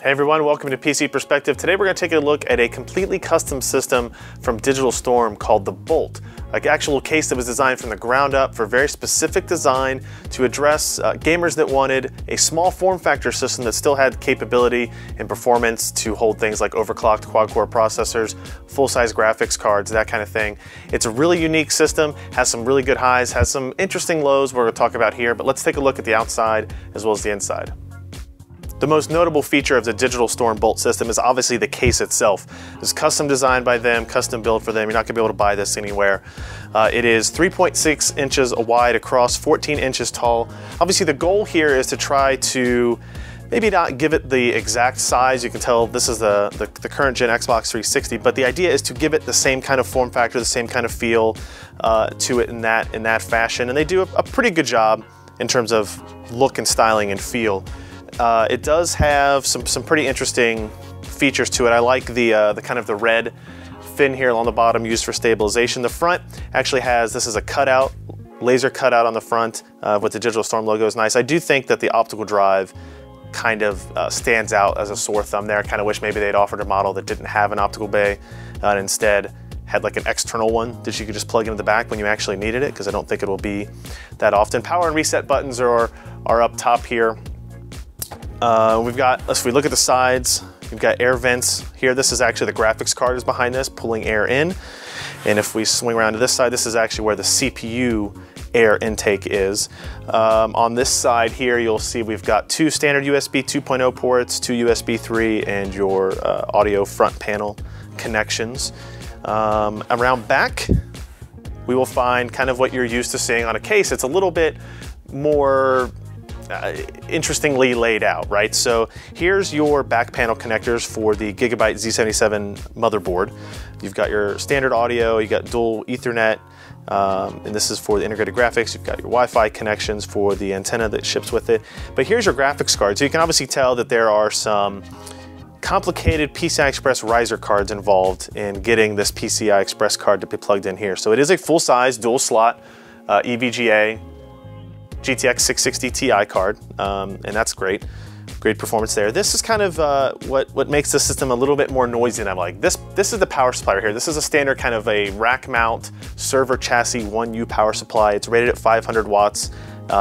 Hey everyone, welcome to PC Perspective. Today we're going to take a look at a completely custom system from Digital Storm called the Bolt. An actual case that was designed from the ground up for very specific design to address gamers that wanted a small form factor system that still had capability and performance to hold things like overclocked quad-core processors, full-size graphics cards, that kind of thing. It's a really unique system, has some really good highs, has some interesting lows we're going to talk about here, but let's take a look at the outside as well as the inside. The most notable feature of the Digital Storm Bolt system is obviously the case itself. It's custom designed by them, custom built for them. You're not going to be able to buy this anywhere. It is 3.6 inches wide across, 14 inches tall. Obviously the goal here is to try to maybe not give it the exact size. You can tell this is the current gen Xbox 360, but the idea is to give it the same kind of form factor, the same kind of feel to it in that fashion. And they do a pretty good job in terms of look and styling and feel. It does have some pretty interesting features to it. I like the kind of the red fin here along the bottom used for stabilization. The front actually has, this is a cutout, laser cutout on the front with the Digital Storm logo is nice. I do think that the optical drive kind of stands out as a sore thumb there. I kind of wish maybe they'd offered a model that didn't have an optical bay and instead had like an external one that you could just plug into the back when you actually needed it, because I don't think it will be that often. Power and reset buttons are up top here. We've got, if we look at the sides, we've got air vents here. This is actually the graphics card is behind this, pulling air in. And if we swing around to this side, this is actually where the CPU air intake is. On this side here, you'll see we've got two standard USB 2.0 ports, two USB 3, and your audio front panel connections. Around back, we will find kind of what you're used to seeing on a case. It's a little bit more interestingly laid out, right? So here's your back panel connectors for the Gigabyte Z77 motherboard. You've got your standard audio, you got dual Ethernet, and this is for the integrated graphics. You've got your Wi-Fi connections for the antenna that ships with it. But here's your graphics card. So you can obviously tell that there are some complicated PCI Express riser cards involved in getting this PCI Express card to be plugged in here. So it is a full-size dual slot EVGA GTX 660 Ti card, and that's great. Great performance there. This is kind of what makes the system a little bit more noisy than I like. This is the power supply right here. This is a standard kind of a rack mount server chassis 1U power supply. It's rated at 500 watts.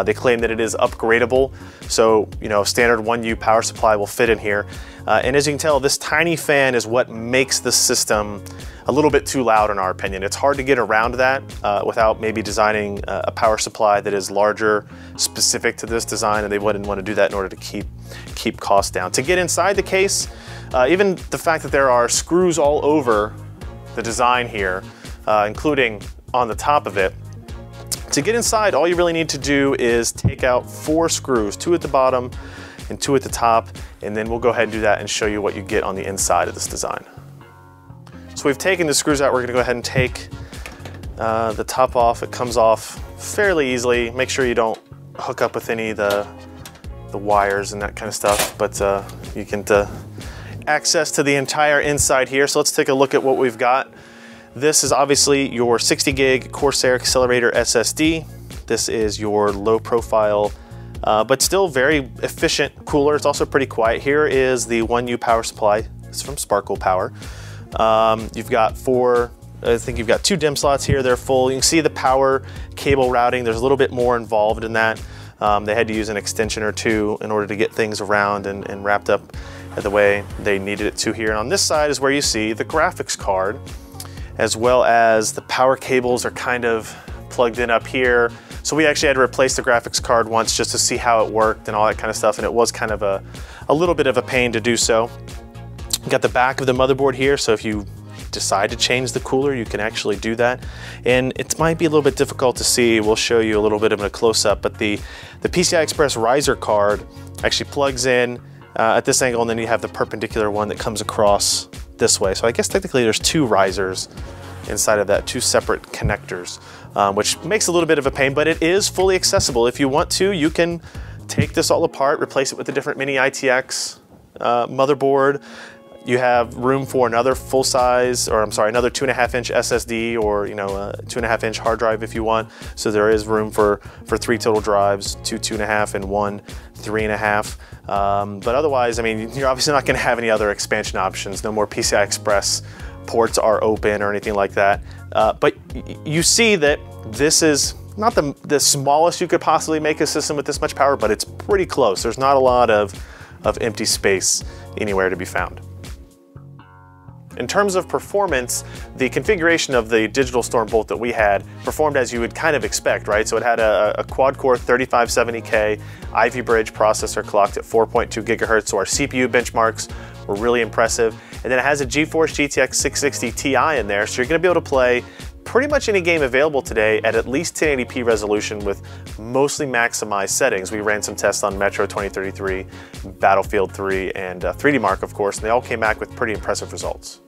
They claim that it is upgradable, so standard 1U power supply will fit in here. And as you can tell, this tiny fan is what makes the system a little bit too loud in our opinion. It's hard to get around that without maybe designing a power supply that is larger, specific to this design, and they wouldn't want to do that in order to keep costs down. To get inside the case, even the fact that there are screws all over the design here, including on the top of it, to get inside, all you really need to do is take out 4 screws, 2 at the bottom and 2 at the top, and then we'll go ahead and do that and show you what you get on the inside of this design. So we've taken the screws out. We're going to go ahead and take the top off. It comes off fairly easily. Make sure you don't hook up with any of the wires and that kind of stuff, but you can access to the entire inside here. So let's take a look at what we've got. This is obviously your 60 gig Corsair Accelerator SSD. This is your low profile, but still very efficient cooler. It's also pretty quiet. Here is the 1U power supply. It's from Sparkle Power. You've got I think you've got 2 DIMM slots here. They're full. You can see the power cable routing. There's a little bit more involved in that. They had to use an extension or 2 in order to get things around and wrapped up the way they needed it to here. And on this side is where you see the graphics card, as well as the power cables are kind of plugged in up here. So we actually had to replace the graphics card once just to see how it worked and all that kind of stuff, and it was kind of a little bit of a pain to do so. You got the back of the motherboard here, so if you decide to change the cooler, you can actually do that. And it might be a little bit difficult to see. We'll show you a little bit of a close-up, but the PCI Express riser card actually plugs in at this angle, and then you have the perpendicular one that comes across this way. So I guess technically there's 2 risers inside of that, 2 separate connectors, which makes a little bit of a pain, but it is fully accessible. If you want to, you can take this all apart, replace it with a different Mini-ITX motherboard. You have room for another full-size, or I'm sorry, another 2.5-inch SSD, or a 2.5-inch hard drive if you want. So there is room for 3 total drives, 2 2.5 and 1 3.5. But otherwise, I mean, you're obviously not going to have any other expansion options. No more PCI Express ports are open or anything like that. But you see that this is not the smallest you could possibly make a system with this much power, but it's pretty close. There's not a lot of empty space anywhere to be found. In terms of performance, the configuration of the Digital Storm Bolt that we had performed as you would kind of expect, right? So it had a quad-core 3570K Ivy Bridge processor clocked at 4.2 gigahertz, so our CPU benchmarks were really impressive. And then it has a GeForce GTX 660 Ti in there, so you're gonna be able to play pretty much any game available today at least 1080p resolution with mostly maximized settings. We ran some tests on Metro 2033, Battlefield 3, and 3D Mark, of course, and they all came back with pretty impressive results.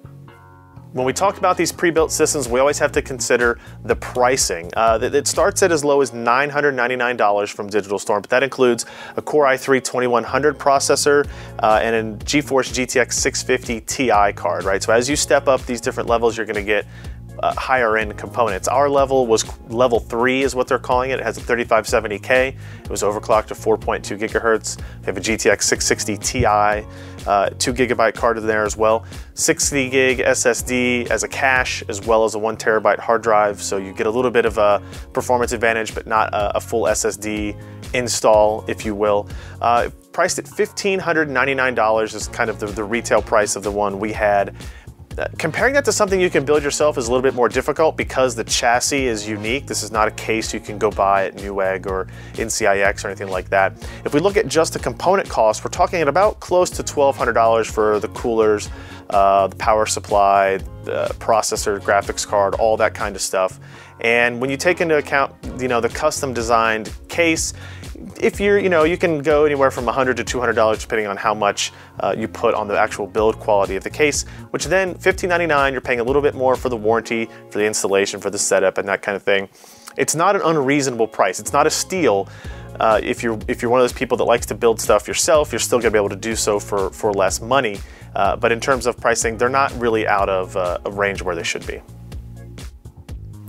When we talk about these pre-built systems, we always have to consider the pricing. It starts at as low as $999 from Digital Storm, but that includes a Core i3-2100 processor and a GeForce GTX 650 Ti card, right? So as you step up these different levels, you're gonna get higher end components. Our level was level 3 is what they're calling it. It has a 3570K. It was overclocked to 4.2 gigahertz. We have a GTX 660 Ti, 2 gigabyte card in there as well. 60 gig SSD as a cache, as well as a 1 terabyte hard drive. So you get a little bit of a performance advantage, but not a full SSD install, if you will. Priced at $1,599 is kind of the retail price of the one we had. Comparing that to something you can build yourself is a little bit more difficult because the chassis is unique. This is not a case you can go buy at Newegg or NCIX or anything like that. If we look at just the component cost, we're talking at about close to $1,200 for the coolers, the power supply, the processor, graphics card, all that kind of stuff. And when you take into account, the custom designed case, if you can go anywhere from $100 to $200 depending on how much you put on the actual build quality of the case, which then $1,599, you're paying a little bit more for the warranty, for the installation, for the setup and that kind of thing. It's not an unreasonable price. It's not a steal. If you're one of those people that likes to build stuff yourself, you're still gonna be able to do so for less money. But in terms of pricing, they're not really out of range where they should be.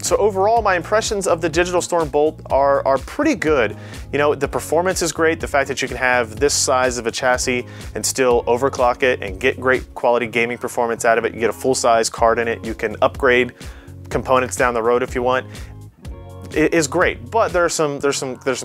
So overall, my impressions of the Digital Storm Bolt are pretty good. The performance is great. The fact that you can have this size of a chassis and still overclock it and get great quality gaming performance out of it. You get a full-size card in it. You can upgrade components down the road if you want. It is great, but there's some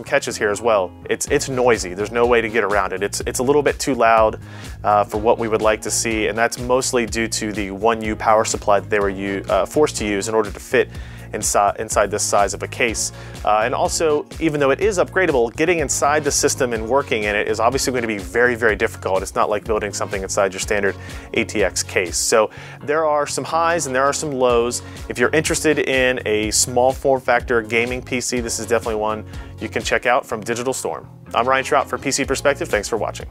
catches here as well. It's noisy. There's no way to get around it. It's a little bit too loud for what we would like to see, and that's mostly due to the 1U power supply that they were forced to use in order to fit inside this size of a case. And also, even though it is upgradable, getting inside the system and working in it is obviously going to be very, very difficult. It's not like building something inside your standard ATX case. So there are some highs and there are some lows. If you're interested in a small form factor gaming PC, this is definitely one you can check out from Digital Storm. I'm Ryan Trout for PC Perspective. Thanks for watching.